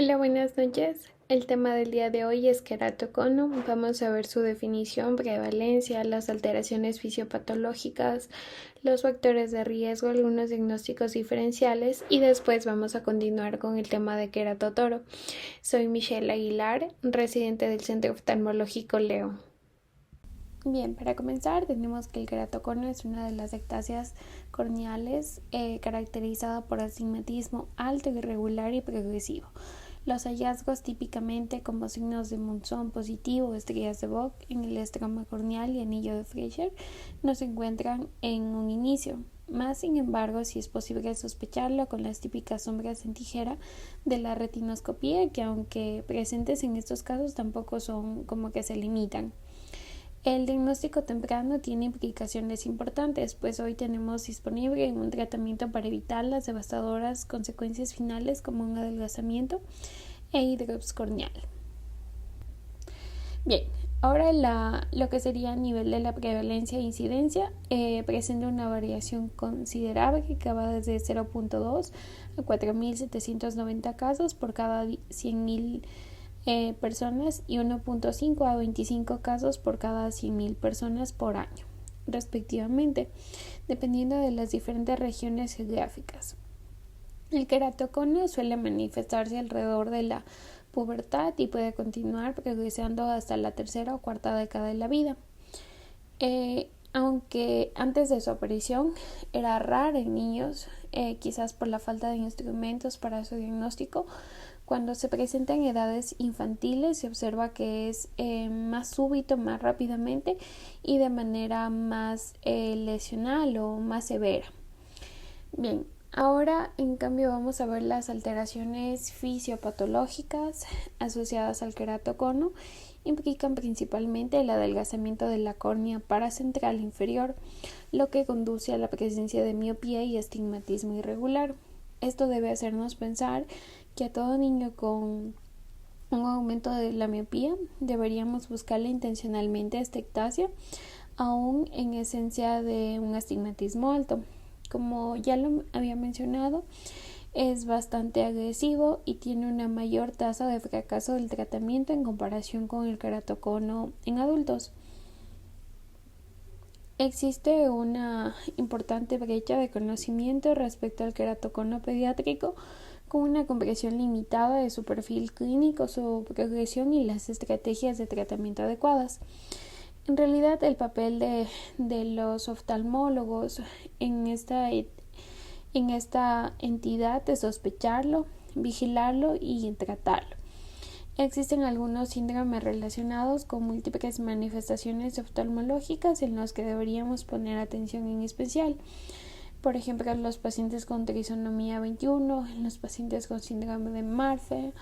Hola, buenas noches. El tema del día de hoy es queratocono. Vamos a ver su definición, prevalencia, las alteraciones fisiopatológicas, los factores de riesgo, algunos diagnósticos diferenciales y después vamos a continuar con el tema de queratotoro. Soy Michelle Aguilar, residente del Centro Oftalmológico Leo. Bien, para comenzar tenemos que el queratocono es una de las ectasias corneales caracterizada por astigmatismo alto, irregular y progresivo. Los hallazgos típicamente como signos de monzón positivo o estrellas de Vogt en el estroma corneal y anillo de Fraser no se encuentran en un inicio. Más sin embargo, sí es posible sospecharlo con las típicas sombras en tijera de la retinoscopía, que aunque presentes en estos casos tampoco son como que se limitan. El diagnóstico temprano tiene implicaciones importantes, pues hoy tenemos disponible un tratamiento para evitar las devastadoras consecuencias finales como un adelgazamiento e hidrops corneal. Bien, ahora lo que sería a nivel de la prevalencia e incidencia presenta una variación considerable que va desde 0.2 a 4.790 casos por cada 100.000 personas y 1.5 a 25 casos por cada 100.000 personas por año, respectivamente, dependiendo de las diferentes regiones geográficas. El queratocono suele manifestarse alrededor de la pubertad y puede continuar progresando hasta la tercera o cuarta década de la vida. Aunque antes de su aparición era rara en niños, quizás por la falta de instrumentos para su diagnóstico, cuando se presenta en edades infantiles se observa que es más súbito, más rápidamente y de manera más lesional o más severa. Bien, ahora en cambio vamos a ver las alteraciones fisiopatológicas asociadas al queratocono. Implican principalmente el adelgazamiento de la córnea paracentral inferior, lo que conduce a la presencia de miopía y astigmatismo irregular. Esto debe hacernos pensar que a todo niño con un aumento de la miopía deberíamos buscarle intencionalmente esta ectasia, aún en esencia de un astigmatismo alto. Como ya lo había mencionado, es bastante agresivo y tiene una mayor tasa de fracaso del tratamiento en comparación con el queratocono en adultos. Existe una importante brecha de conocimiento respecto al queratocono pediátrico, con una comprensión limitada de su perfil clínico, su progresión y las estrategias de tratamiento adecuadas. En realidad, el papel de los oftalmólogos en esta entidad es sospecharlo, vigilarlo y tratarlo. Existen algunos síndromes relacionados con múltiples manifestaciones oftalmológicas en los que deberíamos poner atención en especial. Por ejemplo, los pacientes con trisonomía 21, en los pacientes con síndrome de Marfan,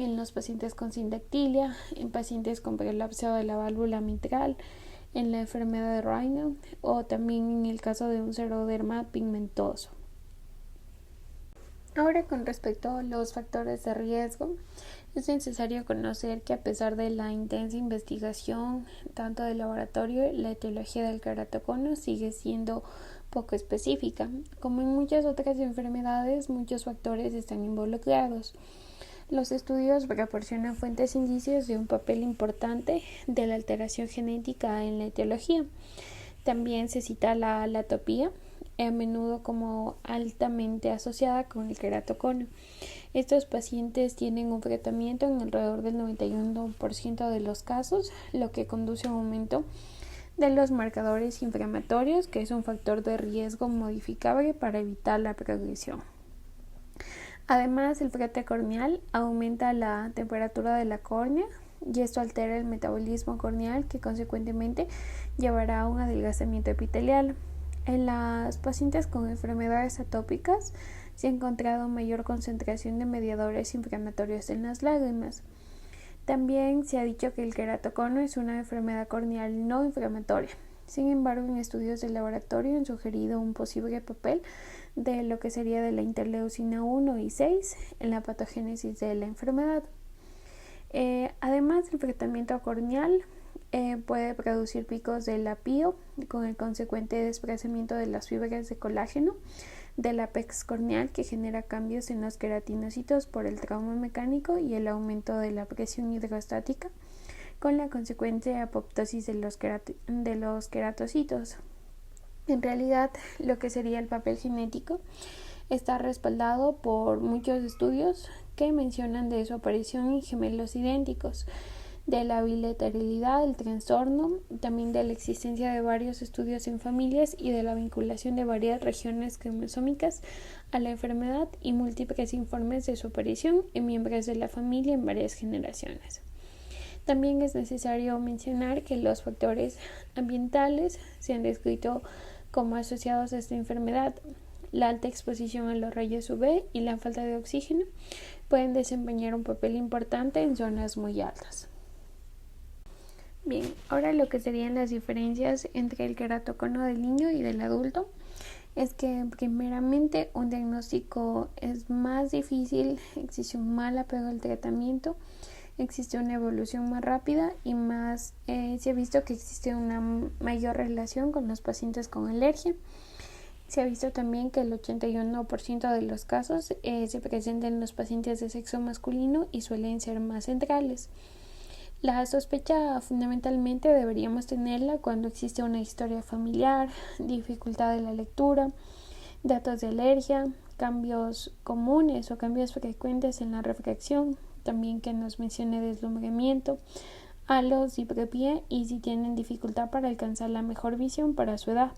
en los pacientes con sindactilia, en pacientes con prolapso de la válvula mitral, en la enfermedad de Raynaud o también en el caso de un xeroderma pigmentoso. Ahora, con respecto a los factores de riesgo, es necesario conocer que a pesar de la intensa investigación, tanto del laboratorio, la etiología del queratocono sigue siendo poco específica. Como en muchas otras enfermedades, muchos factores están involucrados. Los estudios proporcionan fuentes indicios de un papel importante de la alteración genética en la etiología. También se cita la alatopía, a menudo como altamente asociada con el queratocono. Estos pacientes tienen un tratamiento en alrededor del 91% de los casos, lo que conduce a un aumento de los marcadores inflamatorios, que es un factor de riesgo modificable para evitar la progresión. Además, el frete corneal aumenta la temperatura de la córnea y esto altera el metabolismo corneal, que consecuentemente llevará a un adelgazamiento epitelial. En las pacientes con enfermedades atópicas se ha encontrado mayor concentración de mediadores inflamatorios en las lágrimas. También se ha dicho que el queratocono es una enfermedad corneal no inflamatoria. Sin embargo, en estudios de laboratorio han sugerido un posible papel de lo que sería de la interleucina 1 y 6 en la patogénesis de la enfermedad. Además, el tratamiento corneal puede producir picos del apio con el consecuente desplazamiento de las fibras de colágeno del apex corneal que genera cambios en los queratinocitos por el trauma mecánico y el aumento de la presión hidrostática, con la consecuente apoptosis de los queratocitos. En realidad, lo que sería el papel genético está respaldado por muchos estudios que mencionan de su aparición en gemelos idénticos, de la bilateralidad del trastorno, también de la existencia de varios estudios en familias y de la vinculación de varias regiones cromosómicas a la enfermedad y múltiples informes de su aparición en miembros de la familia en varias generaciones. También es necesario mencionar que los factores ambientales se han descrito como asociados a esta enfermedad. La alta exposición a los rayos UV y la falta de oxígeno pueden desempeñar un papel importante en zonas muy altas. Bien, ahora lo que serían las diferencias entre el queratocono del niño y del adulto es que primeramente un diagnóstico es más difícil, existe un mal apego al tratamiento, existe una evolución más rápida y más se ha visto que existe una mayor relación con los pacientes con alergia. Se ha visto también que el 81% de los casos se presentan en los pacientes de sexo masculino y suelen ser más centrales. La sospecha fundamentalmente deberíamos tenerla cuando existe una historia familiar, dificultad de la lectura, datos de alergia, cambios comunes o cambios frecuentes en la refracción, también que nos mencione deslumbramiento, halos, diplopía y si tienen dificultad para alcanzar la mejor visión para su edad.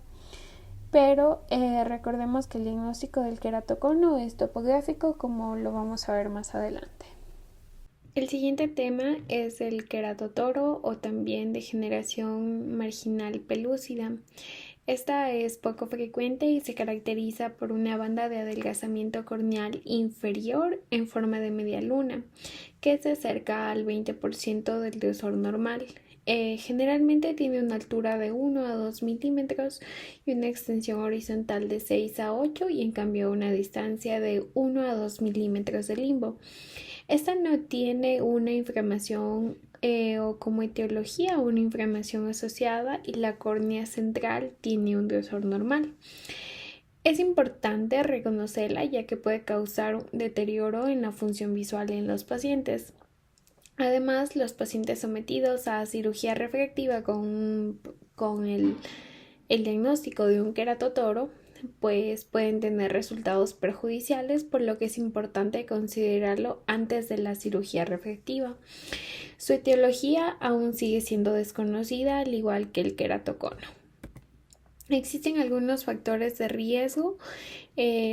Pero recordemos que el diagnóstico del queratocono es topográfico, como lo vamos a ver más adelante. El siguiente tema es el queratotoro o también degeneración marginal pelúcida. Esta es poco frecuente y se caracteriza por una banda de adelgazamiento corneal inferior en forma de media luna, que se acerca al 20% del grosor normal. Generalmente tiene una altura de 1 a 2 milímetros y una extensión horizontal de 6 a 8 y en cambio una distancia de 1 a 2 milímetros de limbo. Esta no tiene una inflamación o como etiología una inflamación asociada y la córnea central tiene un grosor normal. Es importante reconocerla ya que puede causar un deterioro en la función visual en los pacientes. Además, los pacientes sometidos a cirugía refractiva con el diagnóstico de un queratotoro pues pueden tener resultados perjudiciales, por lo que es importante considerarlo antes de la cirugía refractiva. Su etiología aún sigue siendo desconocida, al igual que el queratocono. Existen algunos factores de riesgo.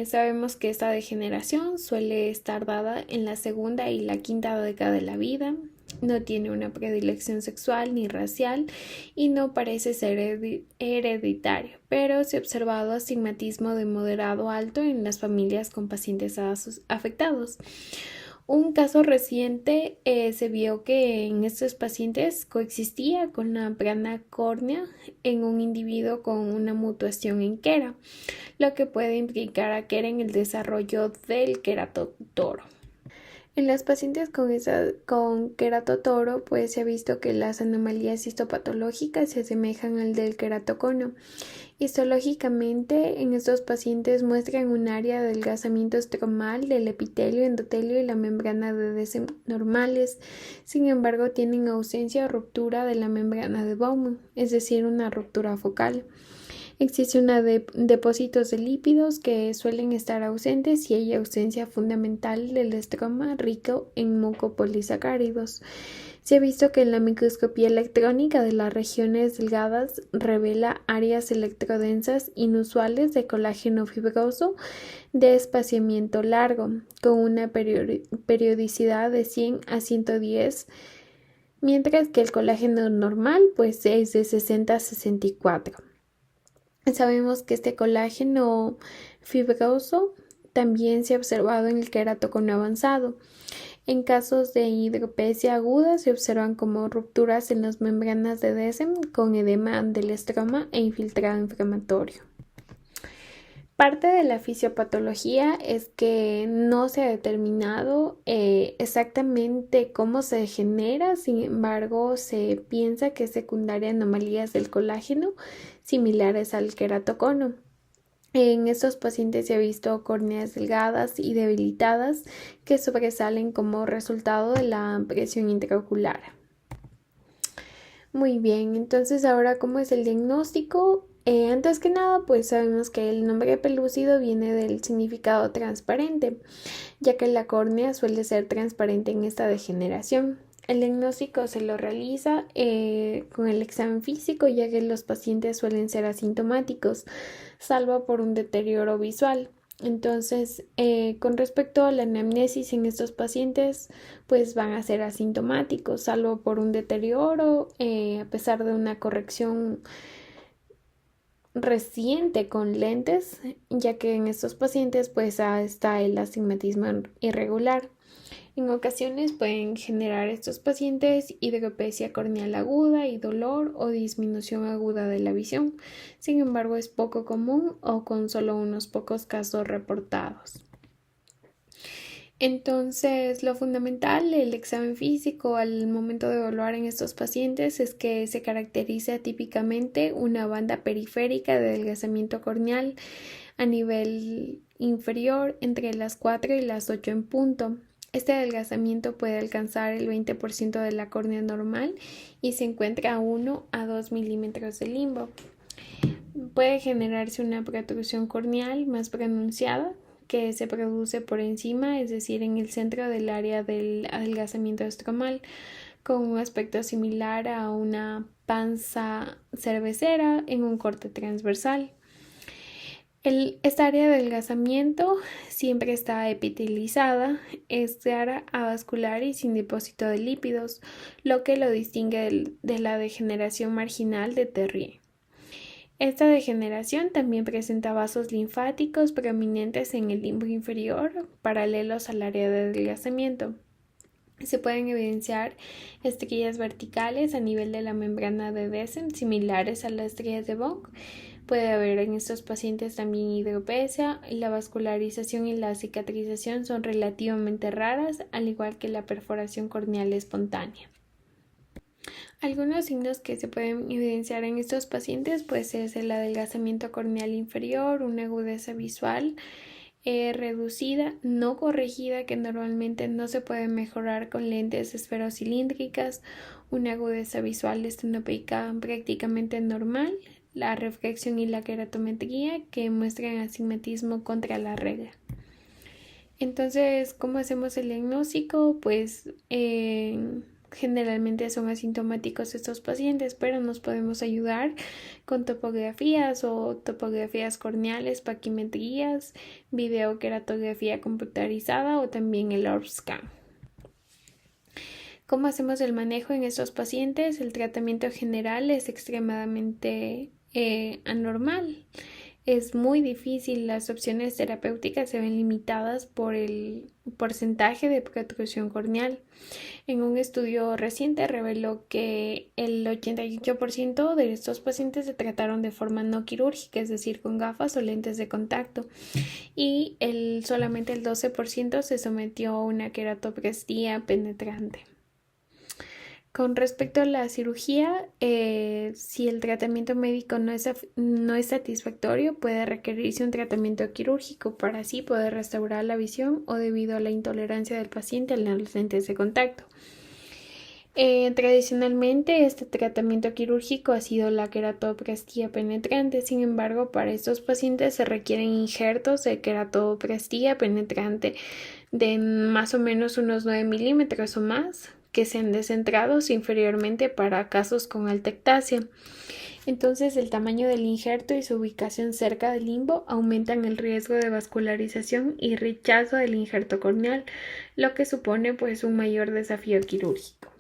Sabemos que esta degeneración suele estar dada en la segunda y la quinta década de la vida. No tiene una predilección sexual ni racial y no parece ser hereditario, pero se ha observado astigmatismo de moderado a alto en las familias con pacientes afectados. Un caso reciente se vio que en estos pacientes coexistía con la plana córnea en un individuo con una mutación en quera, lo que puede implicar a quera en el desarrollo del queratotoro. En las pacientes con queratotoro, pues se ha visto que las anomalías histopatológicas se asemejan al del queratocono. Histológicamente, en estos pacientes muestran un área de adelgazamiento estromal del epitelio, endotelio y la membrana de Descemet normales. Sin embargo, tienen ausencia o ruptura de la membrana de Bowman, es decir, una ruptura focal. Existe depósitos de lípidos que suelen estar ausentes y hay ausencia fundamental del estroma rico en mucopolisacáridos. Se ha visto que en la microscopía electrónica de las regiones delgadas revela áreas electrodensas inusuales de colágeno fibroso de espaciamiento largo, con una periodicidad de 100 a 110, mientras que el colágeno normal pues, es de 60 a 64. Sabemos que este colágeno fibroso también se ha observado en el queratocono avanzado. En casos de hidropesia aguda se observan como rupturas en las membranas de Descemet con edema del estroma e infiltrado inflamatorio. Parte de la fisiopatología es que no se ha determinado exactamente cómo se genera, sin embargo se piensa que es secundaria a anomalías del colágeno similares al queratocono. En estos pacientes se ha visto córneas delgadas y debilitadas que sobresalen como resultado de la presión intraocular. Muy bien, entonces ahora, ¿cómo es el diagnóstico? Antes que nada, pues sabemos que el nombre pelúcido viene del significado transparente, ya que la córnea suele ser transparente en esta degeneración. El diagnóstico se lo realiza con el examen físico, ya que los pacientes suelen ser asintomáticos, salvo por un deterioro visual. Entonces, con respecto a la anamnesis en estos pacientes, pues van a ser asintomáticos, salvo por un deterioro, a pesar de una corrección reciente con lentes, ya que en estos pacientes pues está el astigmatismo irregular. En ocasiones pueden generar estos pacientes hidropesia corneal aguda y dolor o disminución aguda de la visión. Sin embargo, es poco común o con solo unos pocos casos reportados. Entonces, lo fundamental del examen físico al momento de evaluar en estos pacientes es que se caracteriza típicamente una banda periférica de adelgazamiento corneal a nivel inferior entre las 4 y las 8 en punto. Este adelgazamiento puede alcanzar el 20% de la córnea normal y se encuentra a 1 a 2 milímetros de limbo. Puede generarse una protrusión corneal más pronunciada que se produce por encima, es decir, en el centro del área del adelgazamiento estromal, con un aspecto similar a una panza cervecera en un corte transversal. Esta área de adelgazamiento siempre está epitelizada, es clara, avascular y sin depósito de lípidos, lo que lo distingue de la degeneración marginal de Terrier. Esta degeneración también presenta vasos linfáticos prominentes en el limbo inferior, paralelos al área de adelgazamiento. Se pueden evidenciar estrías verticales a nivel de la membrana de Dessem, similares a las estrías de Vogt. Puede haber en estos pacientes también hidropesia, y la vascularización y la cicatrización son relativamente raras, al igual que la perforación corneal espontánea. Algunos signos que se pueden evidenciar en estos pacientes pues es el adelgazamiento corneal inferior, una agudeza visual reducida, no corregida, que normalmente no se puede mejorar con lentes esferocilíndricas, una agudeza visual estenopeica prácticamente normal, la refracción y la queratometría que muestran astigmatismo contra la regla. Entonces, ¿cómo hacemos el diagnóstico? Pues generalmente son asintomáticos estos pacientes, pero nos podemos ayudar con topografías o topografías corneales, paquimetrías, videoqueratografía computarizada o también el ORB scan. ¿Cómo hacemos el manejo en estos pacientes? El tratamiento general es extremadamente anormal. Es muy difícil, las opciones terapéuticas se ven limitadas por el porcentaje de protrusión corneal. En un estudio reciente reveló que el 88% de estos pacientes se trataron de forma no quirúrgica, es decir, con gafas o lentes de contacto, y solamente el 12% se sometió a una queratoplastia penetrante. Con respecto a la cirugía, si el tratamiento médico no es satisfactorio, puede requerirse un tratamiento quirúrgico para así poder restaurar la visión o debido a la intolerancia del paciente a las lentes de contacto. Tradicionalmente, este tratamiento quirúrgico ha sido la queratoplastia penetrante. Sin embargo, para estos pacientes se requieren injertos de queratoplastia penetrante de más o menos unos 9 milímetros o más, que sean descentrados inferiormente para casos con alta ectasia. Entonces, el tamaño del injerto y su ubicación cerca del limbo aumentan el riesgo de vascularización y rechazo del injerto corneal, lo que supone pues un mayor desafío quirúrgico.